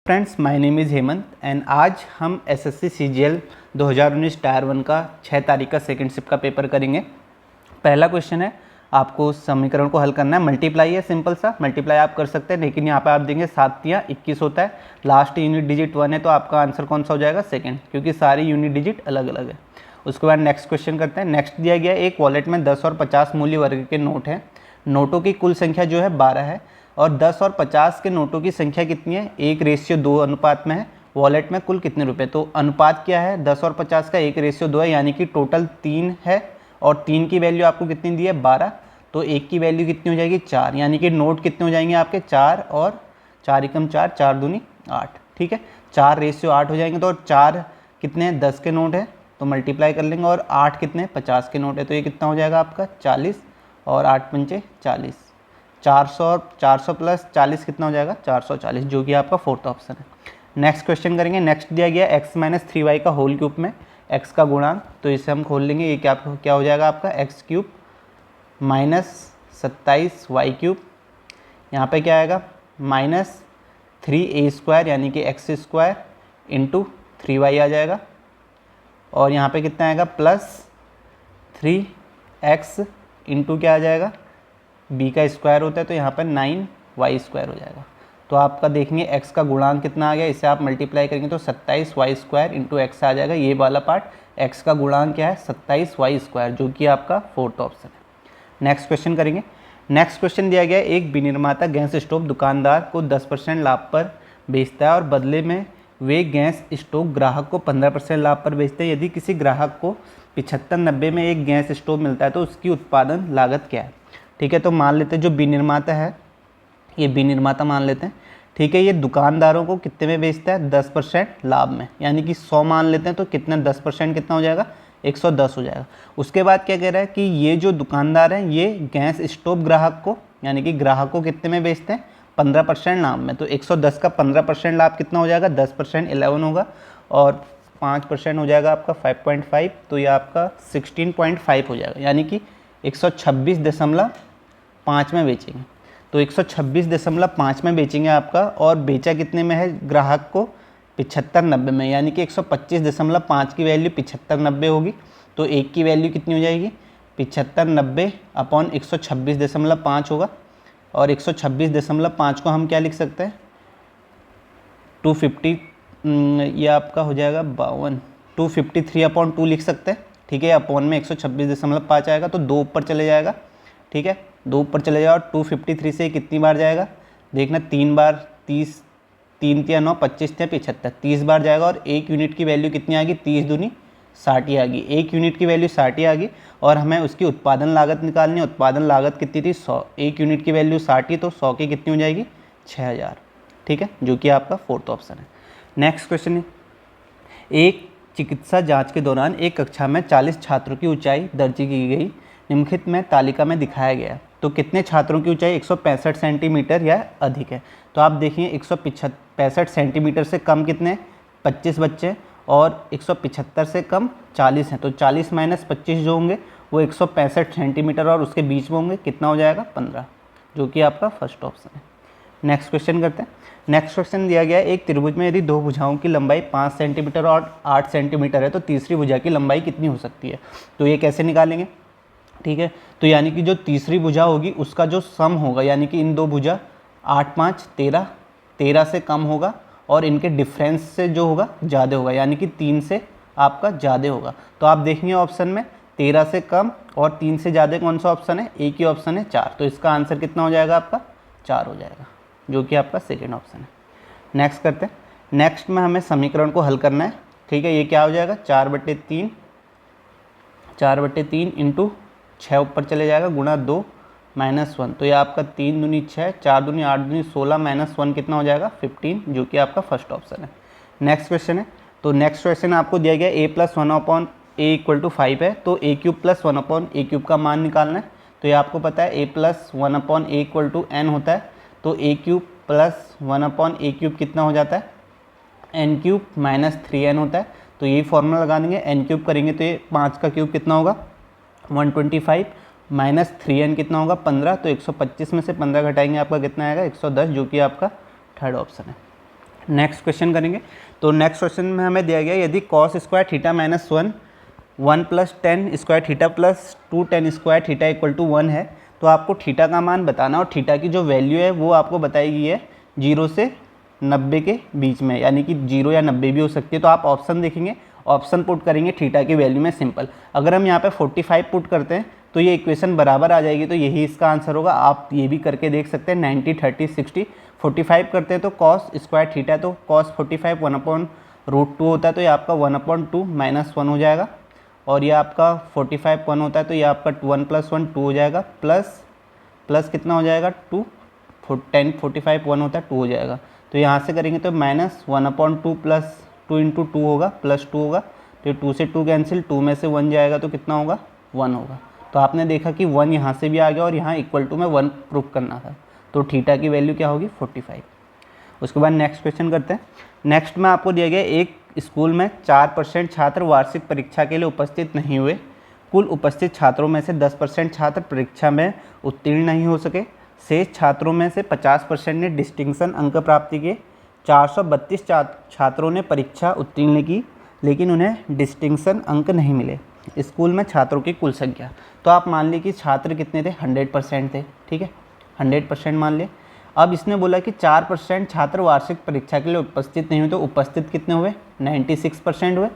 Friends, my name is Hemant and आज हम SSC CGL 2019 tyre 1 का 6 तारीख का सेकंड शिफ्ट का पेपर करेंगे। पहला क्वेश्चन है, आपको समीकरण को हल करना है। मल्टीप्लाई है, सिंपल सा मल्टीप्लाई आप कर सकते हैं, लेकिन यहाँ पे आप देंगे 7 या 21 होता है। लास्ट यूनिट डिजिट 1 है तो आपका आंसर कौन सा हो जाएगा? सेकेंड, क्योंकि सारी यूनिट डिजिट अलग अलग है। उसके बाद नेक्स्ट क्वेश्चन करते हैं। नेक्स्ट दिया गया एक वॉलेट में 10 और 50 मूल्य वर्ग के नोट हैं। नोटों की कुल संख्या जो है 12 है और 10 और 50 के नोटों की संख्या कितनी है? 1:2 अनुपात में है। वॉलेट में कुल कितने रुपए? तो अनुपात क्या है? 10 और 50 का 1:2 है, यानी कि टोटल 3 है और 3 की वैल्यू आपको कितनी दी है? 12। तो 1 की वैल्यू कितनी हो जाएगी? 4, यानी कि नोट कितने हो जाएंगे आपके? 4 और 4 एकम 4, 4 दूनी 8। ठीक है, 4:8 हो जाएंगे। तो 4 कितने हैं? 10 के नोट है तो मल्टीप्लाई कर लेंगे, और 8 कितने? 50 के नोट है। तो ये कितना हो जाएगा आपका? 40 और 8 पंचे 40। 400 और 400 प्लस 40 कितना हो जाएगा? 440, जो कि आपका फोर्थ ऑप्शन है। नेक्स्ट क्वेश्चन करेंगे। नेक्स्ट दिया गया x - 3y का होल क्यूब में x का गुणांक, तो इसे हम खोल लेंगे। ये क्या हो जाएगा आपका? x cube minus 27y cube. यहाँ पे क्या आएगा? माइनस 3a² यानी कि x² इंटू 3y आ जाएगा, और यहाँ पे कितना आएगा? प्लस 3x इंटू क्या आ जाएगा? b का स्क्वायर होता है तो यहाँ पर 9y² हो जाएगा। तो आपका देखेंगे x का गुणांक कितना आ गया, इसे आप मल्टीप्लाई करेंगे तो 27y² इंटू x आ जाएगा। ये वाला पार्ट x का गुणांक क्या है? 27y², जो कि आपका फोर्थ ऑप्शन है। नेक्स्ट क्वेश्चन करेंगे। नेक्स्ट क्वेश्चन दिया गया है, एक विनिर्माता गैस स्टोव दुकानदार को 10% लाभ पर बेचता है और बदले में वे गैस स्टोव ग्राहक को 15% लाभ पर बेचते हैं। यदि किसी ग्राहक को 75-90 में एक गैस स्टोव मिलता है तो उसकी उत्पादन लागत क्या है? ठीक है, तो मान लेते हैं जो विनिर्माता है, ये विनिर्माता मान लेते हैं। ठीक है, ये दुकानदारों को कितने में बेचता है? 10% लाभ में, यानी कि 100 मान लेते हैं तो कितना 10% कितना हो जाएगा? 110 हो जाएगा। उसके बाद क्या कह रहा है कि ये जो दुकानदार है ये गैस स्टोव ग्राहक को, यानी कि ग्राहक को कितने में बेचते हैं? 15% लाभ में। तो 110 का 15% लाभ कितना हो जाएगा? 10% 11 होगा, और 5% हो जाएगा आपका 5.5, तो ये आपका 16.5 हो जाएगा, यानी कि 126.5 में बेचेंगे। तो 126.5 में बेचेंगे आपका, और बेचा कितने में है ग्राहक को? 75-90 में, यानी कि 125.5 की वैल्यू 75-90 होगी। तो 1 की वैल्यू कितनी हो जाएगी? 75-90 अपॉन 126.5 होगा, और 126.5 को हम क्या लिख सकते हैं? 250, ये आपका हो जाएगा 52, 253/2 लिख सकते हैं। ठीक है, अपॉन में 126.5 आएगा तो 2 ऊपर चले जाएगा। ठीक है, 2 ऊपर चले जाएगा, और 253 से कितनी बार जाएगा? देखना, 3 बार। 30, 3 × 9 25 × 75, 30 बार जाएगा, और 1 यूनिट की वैल्यू कितनी आ गई? 30 दूनी 60 आ गई। 1 यूनिट की वैल्यू 60 आ गई, और हमें उसकी उत्पादन लागत निकालनी है। उत्पादन लागत कितनी थी? 100। 1 यूनिट की वैल्यू 60, तो 100 की कितनी हो जाएगी? 6000। ठीक है, जो कि आपका फोर्थ ऑप्शन है। नेक्स्ट क्वेश्चन है, एक चिकित्सा जांच के दौरान एक कक्षा में 40 छात्रों की ऊंचाई दर्ज की गई, निम्नलिखित में तालिका में दिखाया गया। तो कितने छात्रों की ऊंचाई 165 सेंटीमीटर या अधिक है? तो आप देखिए 165 सेंटीमीटर से कम कितने? 25 बच्चे, और 175 से कम 40 हैं। तो 40 - 25 जो होंगे वो 165 सेंटीमीटर, और उसके बीच में होंगे कितना हो जाएगा? 15, जो कि आपका फर्स्ट ऑप्शन है। नेक्स्ट क्वेश्चन करते हैं। नेक्स्ट क्वेश्चन दिया गया है, एक त्रिभुज में यदि 2 भुजाओं की लंबाई 5 सेंटीमीटर और 8 सेंटीमीटर है तो तीसरी भुजा की लंबाई कितनी हो सकती है? तो ये कैसे निकालेंगे? ठीक है, तो यानी कि जो तीसरी भुजा होगी उसका जो सम होगा, यानी कि इन दो भुजा 8 × 5 13, 13 से कम होगा, और इनके डिफरेंस से जो होगा ज़्यादा होगा, यानी कि 3 से आपका ज़्यादा होगा। तो आप देखेंगे ऑप्शन में 13 से कम और 3 से ज़्यादा कौन सा ऑप्शन है? एक ही ऑप्शन है 4। तो इसका आंसर कितना हो जाएगा आपका? 4 हो जाएगा, जो कि आपका सेकेंड ऑप्शन है। नेक्स्ट करते हैं। नेक्स्ट में हमें समीकरण को हल करना है। ठीक है, ये क्या हो जाएगा? 4/3 इंटू 6 ऊपर चले जाएगा, गुणा 2 - 1। तो ये आपका 3 दूनी 6, 4 दूनी 8 दूनी 16 - 1 कितना हो जाएगा? 15, जो कि आपका फर्स्ट ऑप्शन है। नेक्स्ट क्वेश्चन है, तो नेक्स्ट क्वेश्चन आपको दिया गया a + 1/a = 5 है, तो a³ + 1/a³ का मान निकालना है। तो ये आपको पता है a + 1/a = n होता है, तो a³ + 1/a³ कितना हो जाता है? n³ - 3n होता है। तो यही फॉर्मूला लगा देंगे, n³ करेंगे तो ये 5 का क्यूब कितना होगा? 125 - 3n कितना होगा? 15। तो 125 में से 15 घटाएंगे, आपका कितना आएगा? 110, जो कि आपका थर्ड ऑप्शन है। नेक्स्ट क्वेश्चन करेंगे। तो नेक्स्ट क्वेश्चन में हमें दिया गया यदि cos square theta minus 1 plus tan square theta plus 2 tan square theta equal to 1 है, तो आपको थीटा का मान बताना और थीटा की जो वैल्यू है वो आपको बताई गई है 0 से 90 के बीच में, यानी कि 0 या 90 भी हो सकती है। तो आप ऑप्शन देखेंगे, ऑप्शन पुट करेंगे थीटा की वैल्यू में सिंपल। अगर हम यहाँ पे 45 पुट करते हैं तो ये इक्वेशन बराबर आ जाएगी, तो यही इसका आंसर होगा। आप ये भी करके देख सकते हैं 90 30 60 45 करते हैं तो कॉस स्क्वायर थीटा, तो कॉस 45 1/√2 होता है, तो ये आपका 1/2 माइनस 1 हो जाएगा। और ये आपका 45 1 होता है तो ये आपका 1 + 1 2 हो जाएगा, प्लस कितना हो जाएगा 2, 10 45 1 होता है 2 हो जाएगा। तो यहाँ से करेंगे तो माइनस 1/2 प्लस 2 × 2 होगा, प्लस 2 होगा, तो 2 से 2 कैंसिल, 2 में से 1 जाएगा तो कितना होगा 1 होगा। तो आपने देखा कि 1 यहाँ से भी आ गया और यहाँ इक्वल टू में 1 प्रूफ करना था, तो थीटा की वैल्यू क्या होगी 45। उसके बाद नेक्स्ट क्वेश्चन करते हैं। नेक्स्ट में आपको दिया गया एक स्कूल में 4% छात्र वार्षिक परीक्षा के लिए उपस्थित नहीं हुए। कुल उपस्थित छात्रों में से 10% छात्र परीक्षा में उत्तीर्ण नहीं हो सके। शेष छात्रों में से 50% ने डिस्टिंक्शन अंक प्राप्ति किए। 432 छात्रों ने परीक्षा उत्तीर्ण की लेकिन उन्हें डिस्टिंक्शन अंक नहीं मिले। स्कूल में छात्रों की कुल संख्या, तो आप मान लीजिए कि छात्र कितने थे 100% थे, ठीक है 100% मान लिए। अब इसने बोला कि 4% छात्र वार्षिक परीक्षा के लिए उपस्थित नहीं हुए, तो उपस्थित कितने हुए 96% हुए।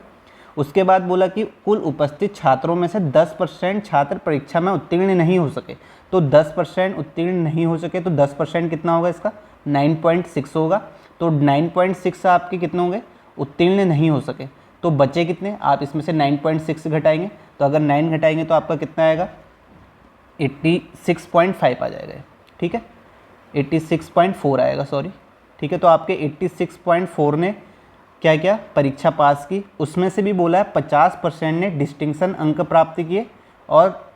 उसके बाद बोला कि कुल उपस्थित छात्रों में से 10% छात्र परीक्षा में उत्तीर्ण नहीं हो सके, तो 10% उत्तीर्ण नहीं हो सके तो 10% कितना होगा इसका 9.6 होगा। तो 9.6 आपके कितने होंगे उत्तीर्ण नहीं हो सके, तो बचे कितने, आप इसमें से 9.6 घटाएंगे, तो अगर 9 घटाएंगे तो आपका कितना आएगा 86.5 आ जाएगा, ठीक है 86.4 आएगा, सॉरी, ठीक है। तो आपके 86.4 ने क्या क्या परीक्षा पास की। उसमें से भी बोला है 50% ने डिस्टिंक्शन अंक प्राप्त किए, और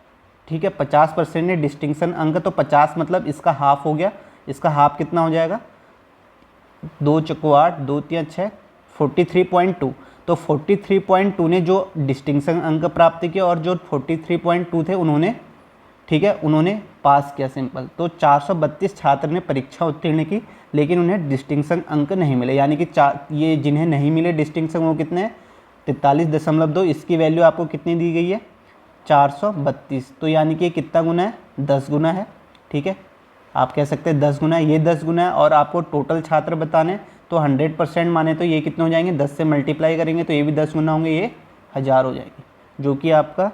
ठीक है 50% ने डिस्टिंक्शन अंक, तो 50 मतलब इसका हाफ हो गया। इसका हाफ कितना हो जाएगा 2 चक्को 8 2 3 6 43.2। तो 43.2 ने जो डिस्टिंक्शन अंक प्राप्त किए और जो 43.2 थे उन्होंने, ठीक है उन्होंने पास किया सिंपल। तो 432 छात्र ने परीक्षा उत्तीर्ण की लेकिन उन्हें डिस्टिंक्शन अंक नहीं मिले, यानी कि ये जिन्हें नहीं मिले डिस्टिंक्शन वो कितने हैं 43.2। इसकी वैल्यू आपको कितनी दी गई है 432। तो यानी कि कितना गुना है 10 गुना है, ठीक है आप कह सकते हैं 10 गुना है, ये 10 गुना है। और आपको टोटल छात्र बताने तो 100% माने तो ये कितने हो जाएंगे 10 से मल्टीप्लाई करेंगे तो ये भी 10 गुना होंगे, ये 1000 हो जाएगी, जो कि आपका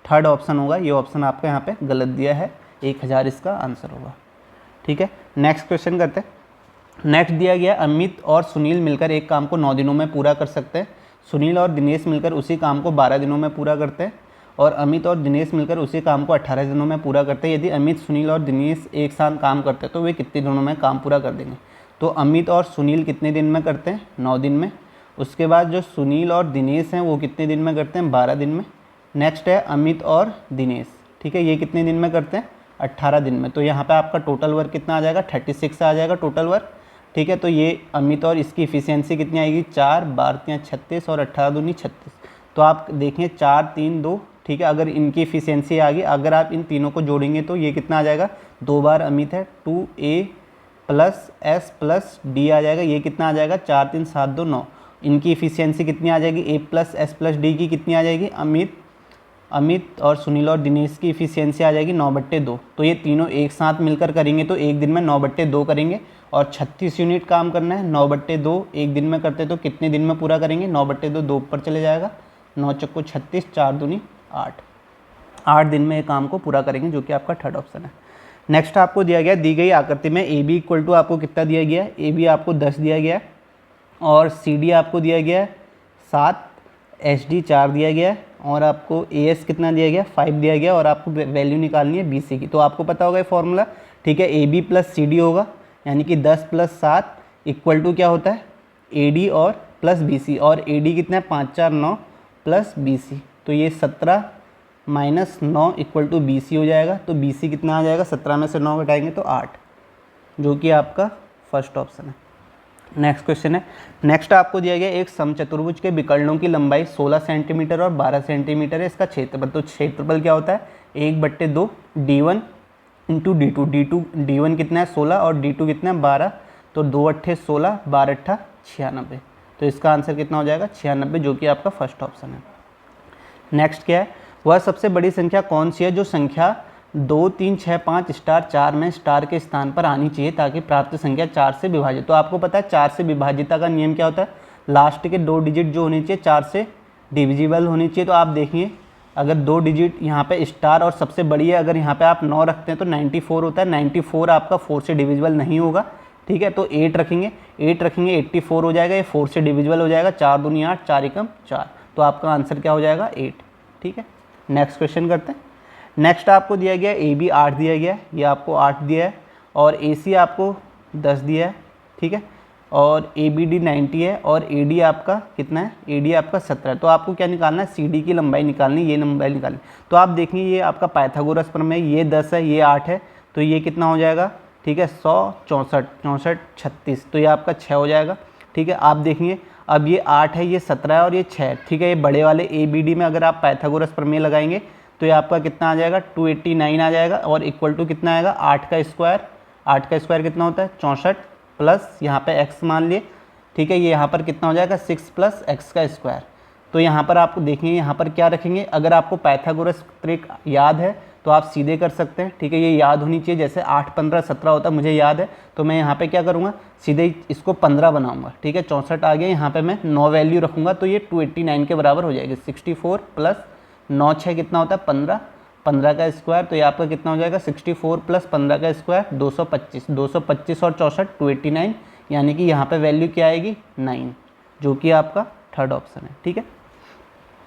थर्ड ऑप्शन होगा। ये ऑप्शन आपका यहाँ पे गलत दिया है, 1000 इसका आंसर होगा, ठीक है। नेक्स्ट क्वेश्चन करते हैं। नेक्स्ट दिया गया अमित और सुनील मिलकर एक काम को 9 दिनों में पूरा कर सकते हैं। सुनील और दिनेश मिलकर उसी काम को 12 दिनों में पूरा करते हैं, और अमित और दिनेश मिलकर उसी काम को 18 दिनों में पूरा करते हैं। यदि अमित सुनील और दिनेश एक साथ काम करते हैं तो वे कितने दिनों में काम पूरा कर देंगे। तो अमित और सुनील कितने दिन में करते हैं 9 दिन में। उसके बाद जो सुनील और दिनेश हैं वो कितने दिन में करते हैं 12 दिन में। नेक्स्ट है अमित और दिनेश, ठीक है ये कितने दिन में करते हैं 18 दिन में। तो यहाँ पे आपका टोटल वर्क कितना आ जाएगा 36 आ जाएगा टोटल वर्क, ठीक है। तो ये अमित और इसकी इफिशियंसी कितनी आएगी 4 12 3 36 और 18 दूनी 36। तो आप देखें 4 3 2, ठीक है। अगर इनकी इफिशियंसी आ गई, अगर आप इन तीनों को जोड़ेंगे तो ये कितना आ जाएगा 2 बार अमित है 2a + s + d आ जाएगा। ये कितना आ जाएगा 4 3 7 2 9। इनकी इफिशियंसी कितनी आ जाएगी a + s + d की कितनी आ जाएगी अमित और सुनील और दिनेश की इफिशियंसी आ जाएगी 9/2। तो ये तीनों एक साथ मिलकर करेंगे तो एक दिन में 9/2 करेंगे, और 36 यूनिट काम करना है 9/2 एक दिन में करते तो कितने दिन में पूरा करेंगे 9/2 2 ऊपर चले जाएगा 9 चक्को 36 4 दूनी 8 दिन में ये काम को पूरा करेंगे, जो कि आपका थर्ड ऑप्शन है। नेक्स्ट आपको दिया गया दी गई आकृति में ए बी इक्वल टू आपको कितना दिया गया है ए बी आपको 10 दिया गया है, और सी डी आपको दिया गया है 7, एच डी 4 दिया गया है, और आपको ए एस कितना दिया गया 5 दिया गया, और आपको वैल्यू निकालनी है बी सी की। तो आपको पता होगा ये फॉर्मूला, ठीक है ए बी + सी डी होगा, यानी कि 10 + 7 इक्वल टू क्या होता है ए डी और प्लस बी सी, और ए डी कितना है 5 4 9 प्लस बी सी, तो ये 17 - 9 इक्वल टू बी सी हो जाएगा। तो बी सी कितना आ जाएगा 17 में से 9 घटाएंगे तो 8, जो कि आपका फर्स्ट ऑप्शन है। नेक्स्ट क्वेश्चन है। नेक्स्ट आपको दिया गया एक समचतुर्भुज के विकर्णों की लंबाई 16 सेंटीमीटर और 12 सेंटीमीटर है, इसका क्षेत्रफल। तो क्षेत्रफल क्या होता है 1/2 d1 × d2। d1 कितना है 16 और d2 कितना है 12, तो 2 × 8 = 16 12 × 8 96। तो इसका आंसर कितना हो जाएगा 96, जो कि आपका फर्स्ट ऑप्शन है। नेक्स्ट क्या है, वह सबसे बड़ी संख्या कौन सी है जो संख्या 2 3 6 5 स्टार 4 में स्टार के स्थान पर आनी चाहिए ताकि प्राप्त संख्या 4 से विभाजित। तो आपको पता है 4 से विभाजिता का नियम क्या होता है, लास्ट के 2 डिजिट जो होनी चाहिए 4 से डिविजिबल होनी चाहिए। तो आप देखिए अगर 2 डिजिट यहाँ पे स्टार और सबसे बड़ी है, अगर यहाँ पे आप 9 रखते हैं तो 94 होता है, 94 आपका 4 से डिविजिबल नहीं होगा, ठीक है। तो 8 रखेंगे, 84 हो जाएगा, ये 4 से डिविजिबल हो जाएगा, 4 दूनी 8, 4 एकम 4, तो आपका आंसर क्या हो जाएगा 8, ठीक है। नेक्स्ट क्वेश्चन करते हैं। नेक्स्ट आपको दिया गया ए बी 8 दिया गया है, ये आपको 8 दिया है, और ए सी आपको 10 दिया है, ठीक है, और ए बी डी 90 है, और ए डी आपका कितना है, ए डी आपका 17 है। तो आपको क्या निकालना है, सी डी की लंबाई निकालनी, ये लंबाई निकालनी। तो आप देखिए ये आपका पाइथागोरस प्रमेय, ये 10 है, ये 8 है, तो ये कितना हो जाएगा, ठीक है, 100 64 64 36, तो ये आपका 6 हो जाएगा, ठीक है। आप देखिए अब ये 8 है, ये 17 है, और ये 6 है, ठीक है। ये बड़े वाले ए बी डी में अगर आप पाइथागोरस प्रमेय लगाएंगे तो ये आपका कितना आ जाएगा 289 आ जाएगा, और इक्वल टू कितना आएगा 8 का स्क्वायर, 8 का स्क्वायर कितना होता है 64 प्लस यहाँ पे x मान लिए, ठीक है, ये यहाँ पर कितना हो जाएगा 6 प्लस x का स्क्वायर। तो यहाँ पर आपको देखिए यहाँ पर क्या रखेंगे, अगर आपको पाइथागोरस ट्रिक याद है तो आप सीधे कर सकते हैं, ठीक है, ये याद होनी चाहिए, जैसे 8 15 17 होता है मुझे याद है, तो मैं यहाँ पे क्या करूँगा सीधे इसको 15 बनाऊँगा, ठीक है, 64 आ गया, यहाँ पे मैं 9 वैल्यू रखूँगा तो ये 289 के बराबर हो जाएगी। 64 प्लस 9 6 कितना होता है 15, 15 का स्क्वायर, तो ये आपका कितना हो जाएगा 64 प्लस 15 का स्क्वायर 225, 225 और 64 289, यानी कि यहाँ पे वैल्यू क्या आएगी 9, जो कि आपका थर्ड ऑप्शन है, ठीक है।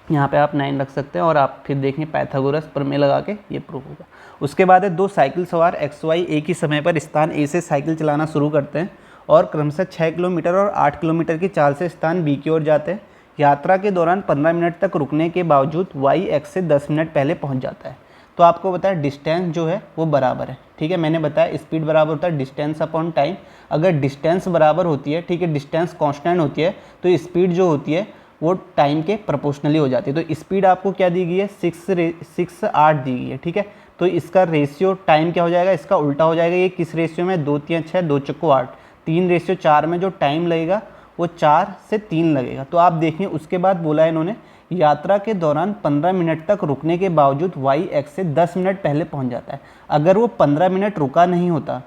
यहाँ पे आप 9 रख सकते हैं, और आप फिर देखें पाइथागोरस प्रमेय लगा के ये प्रूव होगा। उसके बाद है 2 साइकिल सवार XY एक ही समय पर स्थान A से साइकिल चलाना शुरू करते हैं और क्रमशः 6 किलोमीटर और 8 किलोमीटर की चाल से स्थान B की ओर जाते हैं। यात्रा के दौरान 15 मिनट तक रुकने के बावजूद Y X से 10 मिनट पहले पहुंच जाता है। तो आपको बताया डिस्टेंस जो है वो बराबर है, ठीक है, मैंने बताया स्पीड बराबर होता है डिस्टेंस अपॉन टाइम। अगर डिस्टेंस बराबर होती है, ठीक है, डिस्टेंस कांस्टेंट होती है, तो स्पीड जो होती है वो टाइम के प्रोपोर्शनली हो जाती है। तो स्पीड आपको क्या दी गई है 6:8 दी गई है, ठीक है। तो इसका रेशियो टाइम क्या हो जाएगा, इसका उल्टा हो जाएगा। ये किस रेशियो में 2 3 6 2 चक्को 8, 3:4 में जो टाइम लगेगा वो 4 से 3 लगेगा। तो आप देखिए उसके बाद बोला है इन्होंने यात्रा के दौरान 15 मिनट तक रुकने के बावजूद Y X से 10 मिनट पहले पहुंच जाता है। अगर वो 15 मिनट रुका नहीं होता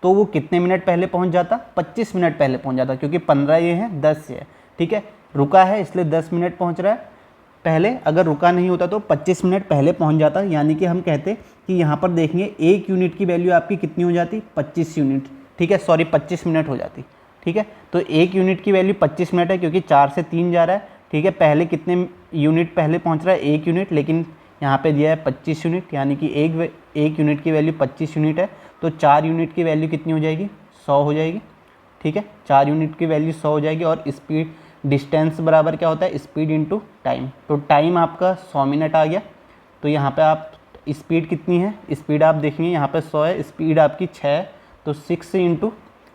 तो वो कितने मिनट पहले पहुंच जाता, 25 मिनट पहले पहुंच जाता, क्योंकि 15 ये है 10 ये है, ठीक है। रुका है इसलिए 10 मिनट पहुंच रहा है पहले, अगर रुका नहीं होता तो 25 मिनट पहले पहुंच जाता। यानी कि हम कहते कि यहाँ पर देखिए 1 यूनिट की वैल्यू आपकी कितनी हो जाती 25 यूनिट, ठीक है, सॉरी 25 मिनट हो जाती, ठीक है। तो 1 यूनिट की वैल्यू 25 मिनट है, क्योंकि 4 से 3 जा रहा है, ठीक है। पहले कितने यूनिट पहले पहुँच रहा है 1 यूनिट, लेकिन यहाँ पे दिया है 25 यूनिट, यानी कि एक यूनिट की वैल्यू 25 यूनिट है, तो 4 यूनिट की वैल्यू कितनी हो जाएगी 100 हो जाएगी, ठीक है, 4 यूनिट की वैल्यू 100 हो जाएगी। और स्पीड डिस्टेंस बराबर क्या होता है स्पीड इंटू टाइम, तो टाइम आपका 100 मिनट आ गया। तो यहाँ पे आप स्पीड कितनी है, स्पीड आप देखेंगे यहाँ पे 100 है, स्पीड आपकी 6 है, तो 6 इंटू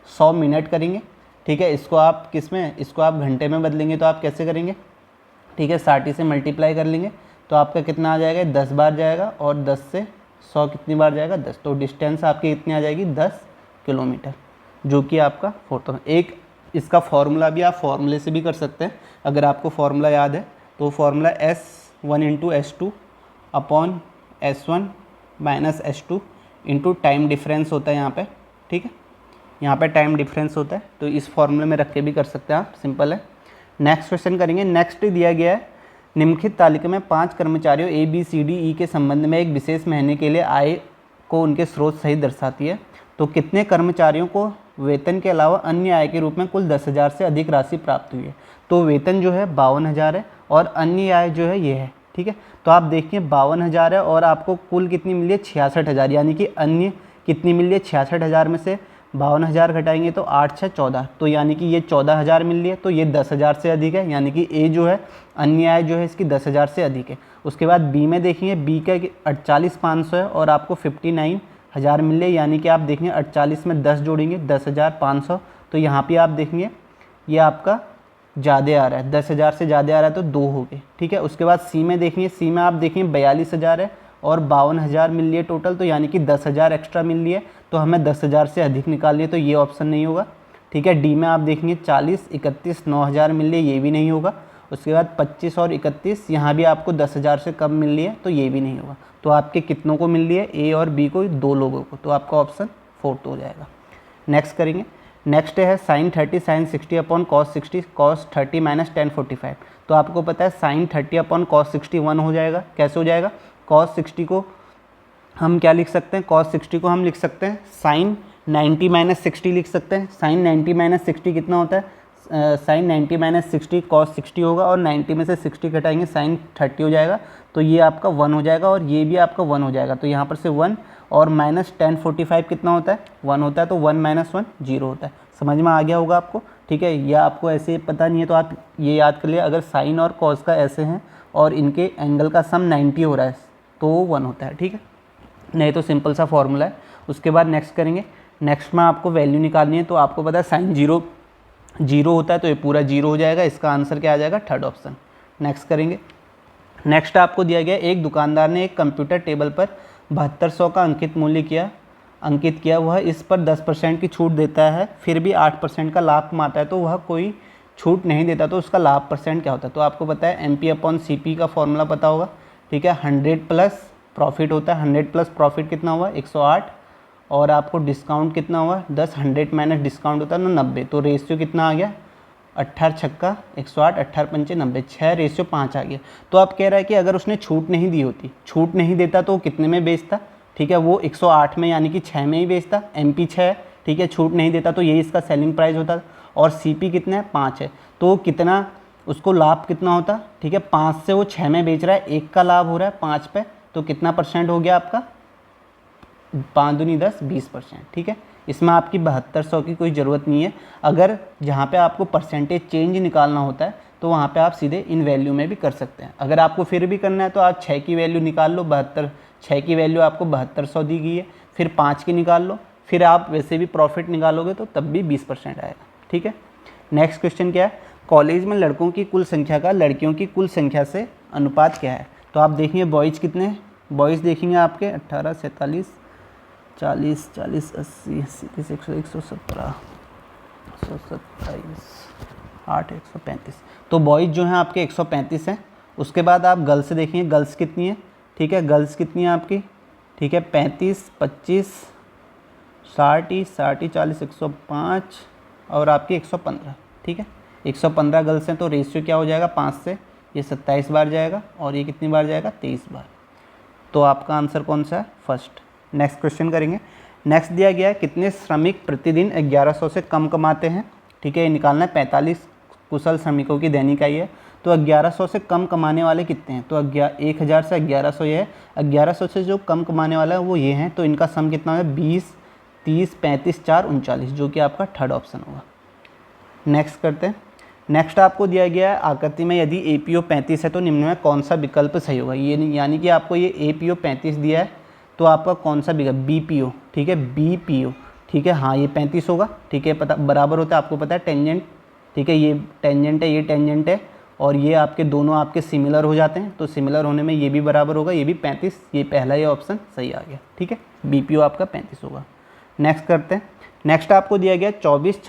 100 मिनट करेंगे, ठीक है। इसको आप किस में, इसको आप घंटे में बदलेंगे तो आप कैसे करेंगे, ठीक है, 60 से मल्टीप्लाई कर लेंगे तो आपका कितना आ जाएगा 10 बार जाएगा, और 10 से 100 कितनी बार जाएगा 10, तो डिस्टेंस आपकी कितनी आ जाएगी 10 किलोमीटर, जो कि आपका 4000। एक इसका फॉर्मूला भी आप फॉर्मूले से भी कर सकते हैं, अगर आपको फॉर्मूला याद है तो formula S1 into S2 upon S1 minus S2 into time difference होता है यहाँ पे, ठीक है, यहाँ पे टाइम डिफरेंस होता है, तो इस फॉर्मूले में रख के भी कर सकते हैं आप, सिंपल है। नेक्स्ट क्वेश्चन करेंगे। नेक्स्ट दिया गया है निम्नलिखित तालिका में 5 कर्मचारियों ABCDE के संबंध में एक विशेष महीने के लिए आय को उनके स्रोत सहित दर्शाती है। तो कितने कर्मचारियों को वेतन के अलावा अन्य आय के रूप में कुल 10,000 से अधिक राशि प्राप्त हुई है। तो वेतन जो है 52,000 है, और अन्य आय जो है ये है, ठीक है। तो आप देखिए 52,000 है, और आपको कुल कितनी मिली है 66,000, यानी कि अन्य कितनी मिली है 66,000 में से 52,000 घटाएंगे तो 8 6 14, तो यानी कि ये 14,000 मिल रही है, तो ये 10,000 से अधिक है, यानी कि ए जो है अन्य आय जो है इसकी 10,000 से अधिक है। उसके बाद बी में देखिए बी का 48,500 है, और आपको 59,000 मिल रही है, यानी कि आप देखेंगे 48 में 10 जोड़ेंगे 10,500, तो यहाँ पे आप देखेंगे ये आपका ज़्यादा आ रहा है, 10,000 से ज़्यादा आ रहा है, तो 2 हो गए, ठीक है। उसके बाद सी में देखिए, सी में आप देखेंगे 42,000 है और 52,000 मिल रही है टोटल, तो यानी कि 10,000 एक्स्ट्रा मिल रही है, तो हमें 10,000 से अधिक निकालनी है, तो ये ऑप्शन नहीं होगा, ठीक है। डी में आप देखेंगे 40, 31, 9,000 मिल रही है, ये भी नहीं होगा। उसके बाद 25 और 31, यहाँ भी आपको 10,000 से कम मिल रही है, तो ये भी नहीं होगा। तो आपके कितनों को मिल रही है, ए और बी को, 2 लोगों को, तो आपका ऑप्शन 4 हो जाएगा। नेक्स्ट करेंगे। नेक्स्ट है sin 30 sin 60 upon cos 60 cos 30 minus tan 45। तो आपको पता है sin 30 अपॉन cos 60 1 हो जाएगा। कैसे हो जाएगा, cos 60 को हम क्या लिख सकते हैं, cos 60 को हम लिख सकते हैं sin 90 माइनस 60 लिख सकते हैं। sin 90 माइनस 60 कितना होता है, sin 90 माइनस 60 cos 60 होगा, और 90 में से 60 घटाएंगे sin 30 हो जाएगा, तो ये आपका 1 हो जाएगा, और ये भी आपका 1 हो जाएगा। तो यहाँ पर से 1 और माइनस tan 45 कितना होता है, 1 होता है, तो 1 माइनस 1 0 होता है। समझ में आ गया होगा आपको, ठीक है। या आपको ऐसे पता नहीं है तो आप ये याद कर लिए, अगर साइन और कॉस का ऐसे हैं और इनके एंगल का सम 90 हो रहा है तो 1 होता है, ठीक है। नहीं तो सिंपल सा फॉर्मूला है। उसके बाद नेक्स्ट करेंगे। नेक्स्ट में आपको वैल्यू निकालनी है, तो आपको पता है साइन 0 होता है, तो ये पूरा 0 हो जाएगा। इसका आंसर क्या आ जाएगा, थर्ड ऑप्शन। नेक्स्ट करेंगे। नेक्स्ट आपको दिया गया, एक दुकानदार ने एक कंप्यूटर टेबल पर 7200 का अंकित किया, वह इस पर 10% की छूट देता है, फिर भी 8% का लाभ कमाता है, तो वह कोई छूट नहीं देता, तो उसका लाभ परसेंट क्या होता है। तो आपको पता है MP/CP का फॉर्मूला पता होगा, ठीक है। 100 प्लस प्रॉफिट होता है, 100 प्लस प्रॉफिट कितना हुआ 108, और आपको डिस्काउंट कितना हुआ 10, 100 माइनस डिस्काउंट होता है ना 90, तो रेशियो कितना आ गया 18 छक्का 108, 18 पंचे 90, 6 रेशियो 5 आ गया। तो आप कह रहा है कि अगर उसने छूट नहीं दी होती, छूट नहीं देता तो कितने में बेचता, ठीक है, वो 108 में यानी कि 6 में ही बेचता। MP 6 है, ठीक है, छूट नहीं देता तो यही इसका सेलिंग प्राइस होता, और CP कितना है 5 है, तो कितना उसको लाभ कितना होता, ठीक है। 5 से वो 6 में बेच रहा है, 1 का लाभ हो रहा है 5 पे, तो कितना % हो गया आपका 5 दूनी 10, 20%, ठीक है। इसमें आपकी 7200 की कोई ज़रूरत नहीं है। अगर जहाँ पे आपको परसेंटेज चेंज निकालना होता है तो वहाँ पे आप सीधे इन वैल्यू में भी कर सकते हैं। अगर आपको फिर भी करना है तो आप 6 की वैल्यू निकाल लो, 6 की वैल्यू आपको 7200 दी गई है, फिर 5 की निकाल लो, फिर आप वैसे भी प्रॉफिट निकालोगे तो तब भी 20% आएगा, ठीक है। नेक्स्ट क्वेश्चन क्या है, कॉलेज में लड़कों की कुल संख्या का लड़कियों की कुल संख्या से अनुपात क्या है। तो आप देखेंगे बॉयज़ कितने हैं, बॉयज़ देखेंगे आपके 18, 47, 40, 40, 80, 80, 100, 117, 127, 8, 135, तो बॉयज़ जो हैं आपके 135 हैं। उसके बाद आप गर्ल्स देखेंगे, गर्ल्स कितनी है, ठीक है, गर्ल्स कितनी है आपकी, ठीक है, 35, 25, 60, 60, 40, 105 और आपकी 115, ठीक है, 115 गर्ल्स हैं, तो रेशियो क्या हो जाएगा 5 से, ये 27 बार जाएगा, और ये कितनी बार जाएगा 23 बार। तो आपका आंसर कौन सा है, फर्स्ट। नेक्स्ट क्वेश्चन करेंगे। नेक्स्ट दिया गया है, कितने श्रमिक प्रतिदिन 1100 से कम कमाते हैं, ठीक है, ये निकालना है। 45 कुशल श्रमिकों की दैनिक आय है, तो 1100 से कम कमाने वाले कितने हैं, तो 1000 से 1100 ये है, 1100 से जो कम कमाने वाला है वो ये हैं, तो इनका सम कितना है 20, 30, 35, 4, 39, जो कि आपका थर्ड ऑप्शन होगा। नेक्स्ट करते हैं। नेक्स्ट आपको दिया गया है, आकृति में यदि APO 35 है तो निम्न में कौन सा विकल्प सही होगा। ये यानी कि आपको ये APO 35 दिया है, तो आपका कौन सा विकल्प, BPO, ठीक है, BPO, ठीक है, हाँ ये 35 होगा, ठीक है, पता बराबर होता है, आपको पता है टेंजेंट, ठीक है, ये टेंजेंट है, ये टेंजेंट है, और ये आपके दोनों आपके सिमिलर हो जाते हैं, तो सिमिलर होने में ये भी बराबर होगा, ये भी 35, ये पहला ये ऑप्शन सही आ गया, ठीक है, BPO आपका 35 होगा। नेक्स्ट करते हैं। नेक्स्ट आपको दिया गया 24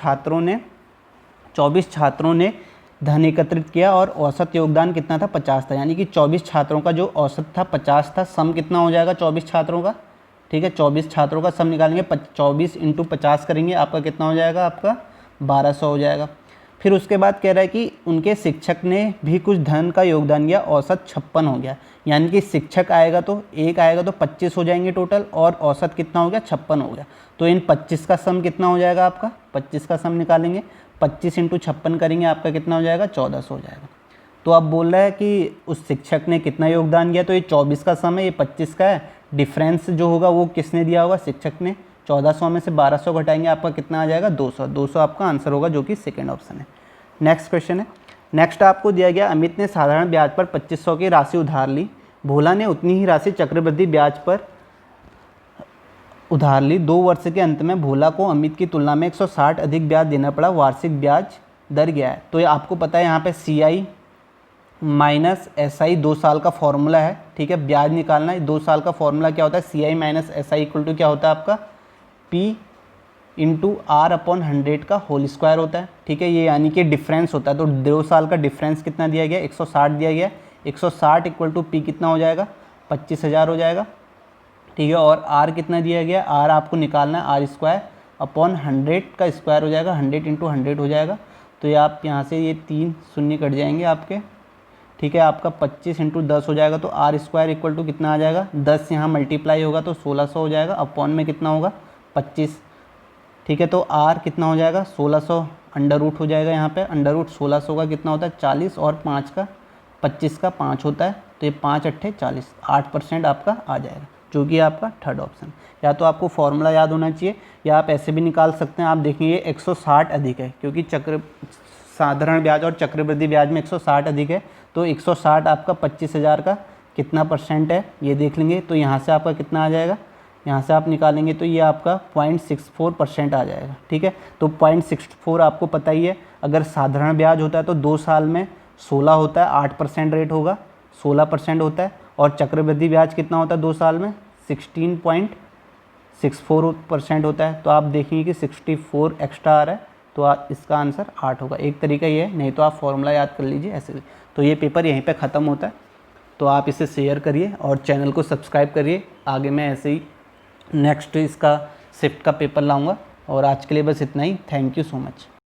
छात्रों ने धन एकत्रित किया और औसत योगदान कितना था 50 था, यानी कि 24 छात्रों का जो औसत था 50 था, सम कितना हो जाएगा 24 छात्रों का, ठीक है, 24 छात्रों का सम निकालेंगे, 24 × 50 करेंगे, आपका कितना हो जाएगा, आपका 1200 हो जाएगा। फिर उसके बाद कह रहा है कि उनके शिक्षक ने भी कुछ धन का योगदान दिया, औसत 56 हो गया, यानी कि शिक्षक आएगा तो एक आएगा तो 25 हो जाएंगे टोटल, और औसत कितना हो गया 56 हो गया, तो इन 25 का सम कितना हो जाएगा आपका, 25 का सम निकालेंगे, 25 × 56 करेंगे, आपका कितना हो जाएगा 1400 हो जाएगा। तो अब बोल रहा है कि उस शिक्षक ने कितना योगदान दिया, तो ये 24 का सम है, ये 25 का है, डिफरेंस जो होगा वो किसने दिया होगा, शिक्षक ने। 1400 में से 1200 घटाएंगे, आपका कितना आ जाएगा 200, 200 आपका आंसर होगा, जो कि सेकेंड ऑप्शन है। नेक्स्ट क्वेश्चन है। नेक्स्ट आपको दिया गया, अमित ने साधारण ब्याज पर 2500 की राशि उधार ली, भोला ने उतनी ही राशि चक्रवृद्धि ब्याज पर उधार ली। 2 वर्ष के अंत में भोला को अमित की तुलना में 160 अधिक ब्याज देना पड़ा, वार्षिक ब्याज दर क्या है। तो ये आपको पता है यहाँ पे CI माइनस SI 2 साल का फॉर्मूला है, ठीक है, ब्याज निकालना है। 2 साल का फॉर्मूला क्या होता है, CI minus SI equal to क्या होता है आपका, P इंटू आर अपॉन 100 का होल स्क्वायर होता है, ठीक है। ये यानी कि डिफरेंस होता है, तो 2 साल का डिफरेंस कितना दिया गया, 160 दिया गया। 160 इक्वल टू पी कितना हो जाएगा, 25,000 हो जाएगा, ठीक है। और आर कितना दिया गया, आर आपको निकालना है, आर स्क्वायर अपॉन 100 का स्क्वायर हो जाएगा, 100 इंटू 100 हो जाएगा। तो ये आप यहाँ से ये 3 शून्य कट जाएंगे आपके, ठीक है। आपका 25 इंटू 10 हो जाएगा, तो आर स्क्वायर इक्वल टू कितना आ जाएगा, 10 यहाँ मल्टीप्लाई होगा तो 1600 हो जाएगा, अपॉन में कितना होगा 25, ठीक है। तो आर कितना हो जाएगा 1600, अंडर रूट हो जाएगा यहाँ पे, अंडर रूट 1600 का कितना होता है 40 और 5 का 25 का 5 होता है, तो ये 5 अट्ठे 40, 8% आपका आ जाएगा, जो कि आपका थर्ड ऑप्शन। या तो आपको फॉर्मूला याद होना चाहिए या आप ऐसे भी निकाल सकते हैं। आप देखेंगे 160 अधिक है, क्योंकि साधारण ब्याज और चक्रवृद्धि ब्याज में 160 अधिक है, तो 160 आपका 25,000 का कितना परसेंट है ये देख लेंगे। तो यहाँ से आपका कितना आ जाएगा, यहाँ से आप निकालेंगे तो ये आपका 0.64% आ जाएगा, ठीक है। तो 0.64 आपको पता ही है, अगर साधारण ब्याज होता है तो 2 साल में 16 होता है, 8% रेट होगा, 16% होता है। और चक्रवृद्धि ब्याज कितना होता है 2 साल में, 16.64% होता है। तो आप देखेंगे कि 64 एक्स्ट्रा आ रहा है, तो इसका आंसर 8 होगा। एक तरीका ये है, नहीं तो आप फॉर्मूला याद कर लीजिए ऐसे भी। तो ये पेपर यहीं पे ख़त्म होता है, तो आप इसे शेयर करिए और चैनल को सब्सक्राइब करिए। आगे मैं ऐसे ही नेक्स्ट इसका शिफ्ट का पेपर लाऊंगा। और आज के लिए बस इतना ही। Thank you so much.